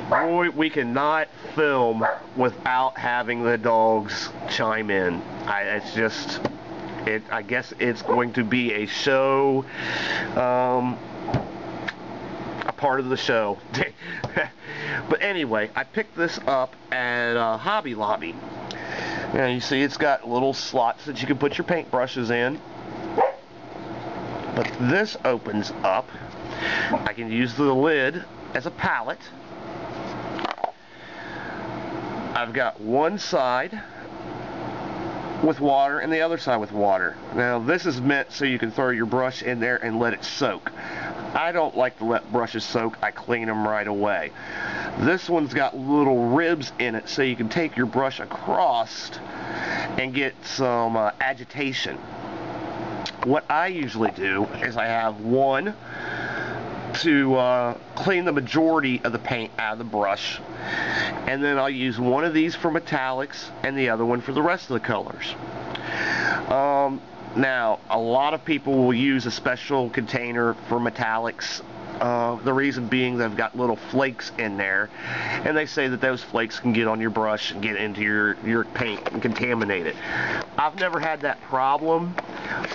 Boy, we cannot film without having the dogs chime in. It's just, I guess it's going to be a show, a part of the show. But anyway, I picked this up at Hobby Lobby. Now you see it's got little slots that you can put your paintbrushes in. But this opens up. I can use the lid as a palette. I've got one side with water and the other side with water. Now this is meant so you can throw your brush in there and let it soak. I don't like to let brushes soak. I clean them right away. This one's got little ribs in it so you can take your brush across and get some agitation. What I usually do is I have one to clean the majority of the paint out of the brush, and then I'll use one of these for metallics and the other one for the rest of the colors. Now a lot of people will use a special container for metallics. The reason being they've got little flakes in there, and they say that those flakes can get on your brush and get into your paint and contaminate it. I've never had that problem.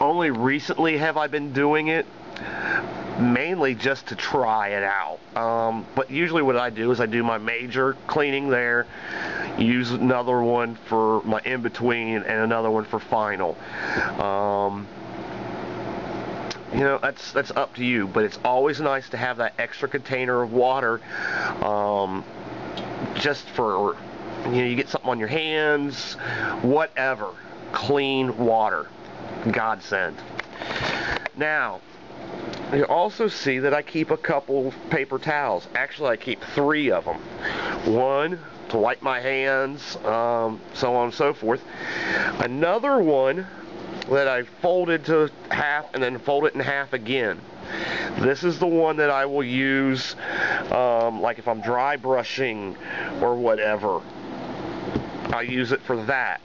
Only recently have I been doing it, mainly just to try it out. But usually what I do is I do my major cleaning there, use another one for my in-between, and another one for final. You know, that's up to you, but it's always nice to have that extra container of water, just for, you know, you get something on your hands, whatever. Clean water, godsend. Now, you also see that I keep a couple paper towels. Actually, I keep 3 of them. One to wipe my hands, so on and so forth. Another one that I folded to half and then fold it in half again. This is the one that I will use like if I'm dry brushing or whatever. I use it for that.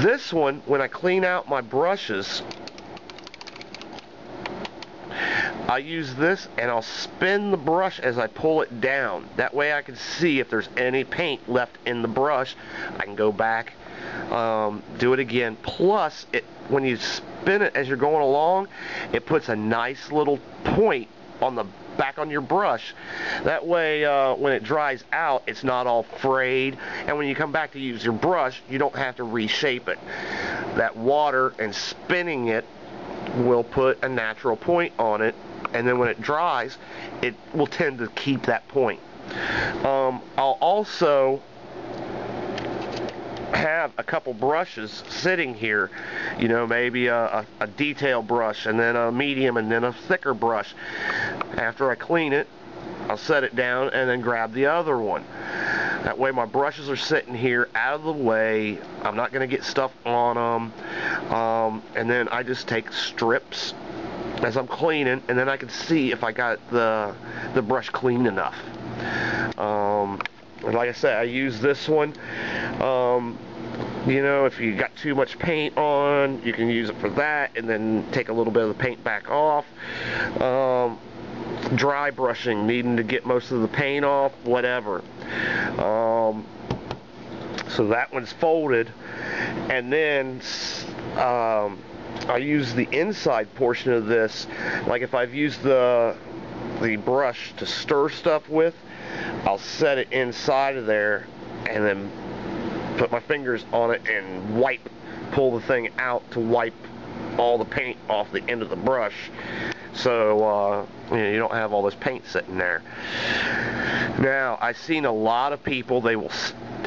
This one, when I clean out my brushes, I use this and I'll spin the brush as I pull it down. That way I can see if there's any paint left in the brush. I can go back, do it again. Plus, when you spin it as you're going along, it puts a nice little point on the back on your brush. That way, when it dries out, it's not all frayed, and when you come back to use your brush, you don't have to reshape it. That water and spinning it will put a natural point on it, and then when it dries, it will tend to keep that point. I'll also have a couple brushes sitting here, you know, maybe a detail brush, and then a medium, and then a thicker brush. After I clean it, I'll set it down and then grab the other one. That way my brushes are sitting here out of the way. I'm not going to get stuff on them. And then I just take strips as I'm cleaning, and then I can see if I got the brush clean enough. And like I said, I use this one. You know, if you got too much paint on, you can use it for that, and then take a little bit of the paint back off. Dry brushing, needing to get most of the paint off, whatever. So that one's folded, and then I use the inside portion of this. Like if I've used the brush to stir stuff with, I'll set it inside of there and then put my fingers on it and pull the thing out to wipe all the paint off the end of the brush, so you know, you don't have all this paint sitting there. Now, I've seen a lot of people, they will,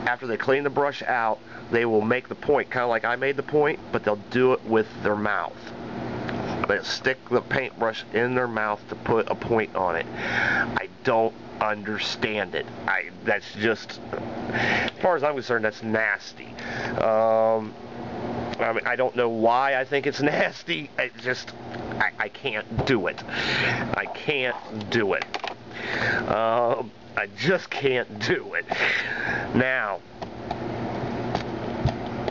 after they clean the brush out, they will make the point, kind of like I made the point, but they'll do it with their mouth. They'll stick the paintbrush in their mouth to put a point on it. I don't understand it. That's just, as far as I'm concerned, that's nasty. I mean, I don't know why I think it's nasty. It just, I can't do it. I can't do it. I just can't do it. Now,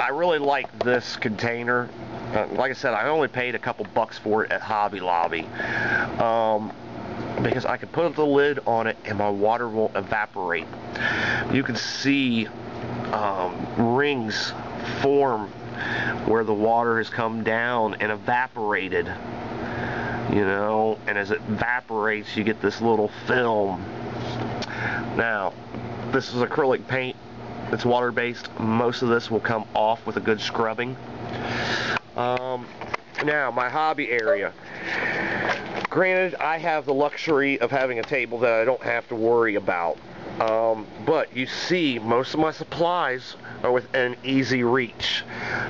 I really like this container. Like I said, I only paid a couple bucks for it at Hobby Lobby. because I can put the lid on it and my water won't evaporate. You can see rings form where the water has come down and evaporated, you know, and as it evaporates you get this little film. Now, this is acrylic paint. It's water-based. Most of this will come off with a good scrubbing. Now, my hobby area. Granted, I have the luxury of having a table that I don't have to worry about. But you see, most of my supplies are within easy reach.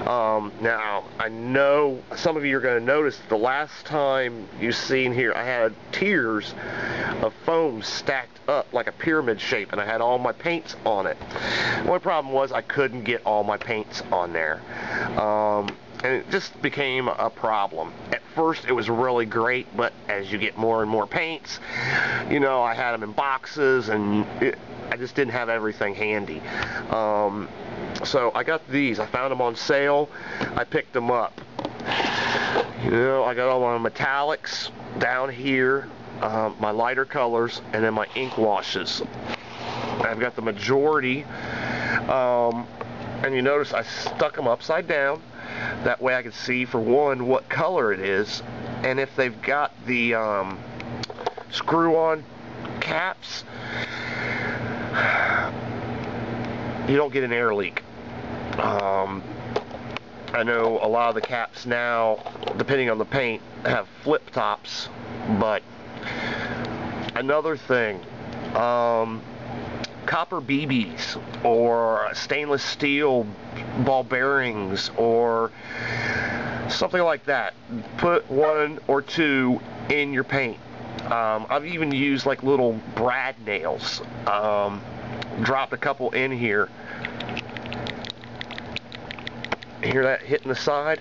Now, I know some of you are going to notice the last time you've seen here, I had tiers of foam stacked up like a pyramid shape, and I had all my paints on it. The only problem was I couldn't get all my paints on there. And it just became a problem. At first it was really great, but as you get more and more paints, you know, I had them in boxes, and I just didn't have everything handy. So I got these. I found them on sale. I picked them up. You know, I got all my metallics down here, my lighter colors, and then my ink washes. I've got the majority, and you notice I stuck them upside down. That way I can see, for one, what color it is, and if they've got the screw-on caps, you don't get an air leak. I know a lot of the caps now, depending on the paint, have flip tops, but another thing, copper BBs or stainless steel ball bearings or something like that, put one or two in your paint. I've even used like little brad nails. Dropped a couple in here. Hear that hitting the side?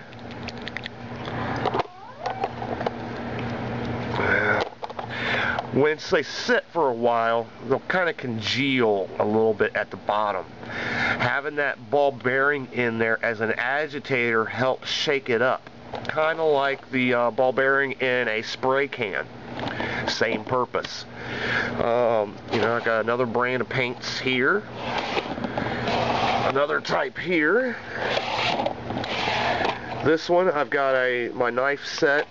Once they sit for a while, they'll kind of congeal a little bit at the bottom. Having that ball bearing in there as an agitator helps shake it up. Kind of like the ball bearing in a spray can. Same purpose. You know, I got another brand of paints here. Another type here. This one, I've got my knife set,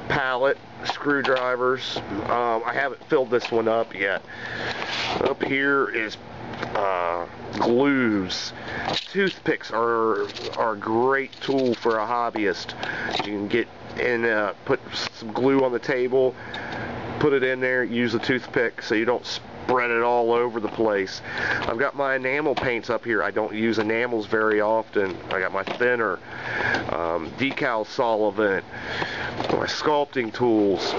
palette, screwdrivers. I haven't filled this one up yet. Up here is glues. Toothpicks are a great tool for a hobbyist. You can get in, put some glue on the table, put it in there, use a toothpick so you don't spread it all over the place. I've got my enamel paints up here. I don't use enamels very often. I got my thinner, decal solvent, my sculpting tools.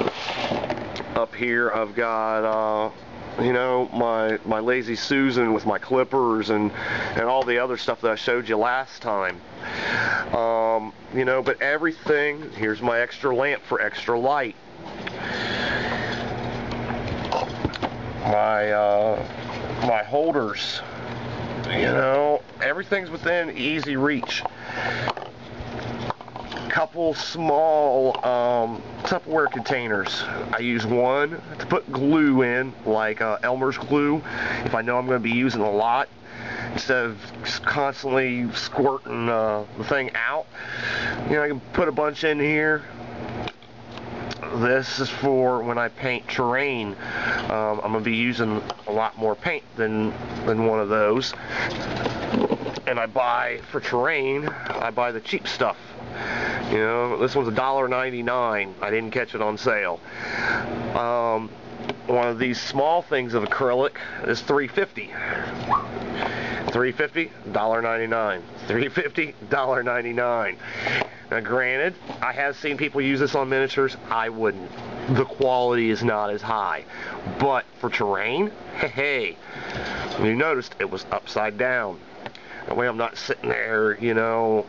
Up here I've got you know, my Lazy Susan with my clippers and all the other stuff that I showed you last time. You know, but everything, here's my extra lamp for extra light. My holders, you know, everything's within easy reach. Couple small Tupperware containers. I use one to put glue in, like Elmer's glue, if I know I'm going to be using a lot, instead of constantly squirting the thing out. You know, I can put a bunch in here. This is for when I paint terrain. I'm going to be using a lot more paint than one of those. And I buy, for terrain, I buy the cheap stuff. You know, this one's $1.99. I didn't catch it on sale. One of these small things of acrylic is $3.50. $3.50, $1.99. $3.50, $1.99. Now granted, I have seen people use this on miniatures. I wouldn't. The quality is not as high. But for terrain, hey, you noticed it was upside down. That way I'm not sitting there, you know,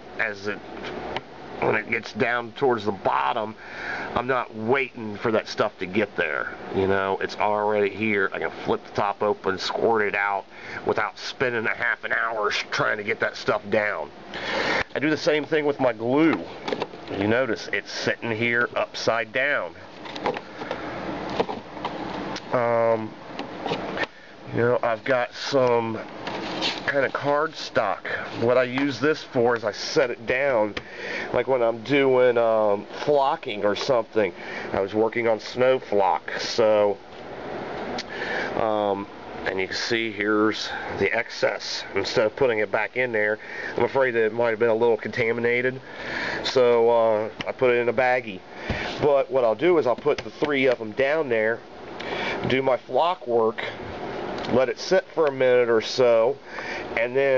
when it gets down towards the bottom, I'm not waiting for that stuff to get there. You know, it's already here. I can flip the top open, squirt it out without spending a half an hour trying to get that stuff down. I do the same thing with my glue. You notice it's sitting here upside down. You know, I've got some kind of cardstock. What I use this for is I set it down, like when I'm doing flocking or something. I was working on snow flock, so and you can see here's the excess. Instead of putting it back in there, I'm afraid that it might have been a little contaminated, so I put it in a baggie. But what I'll do is I'll put the 3 of them down there, do my flock work, let it sit for a minute or so, and then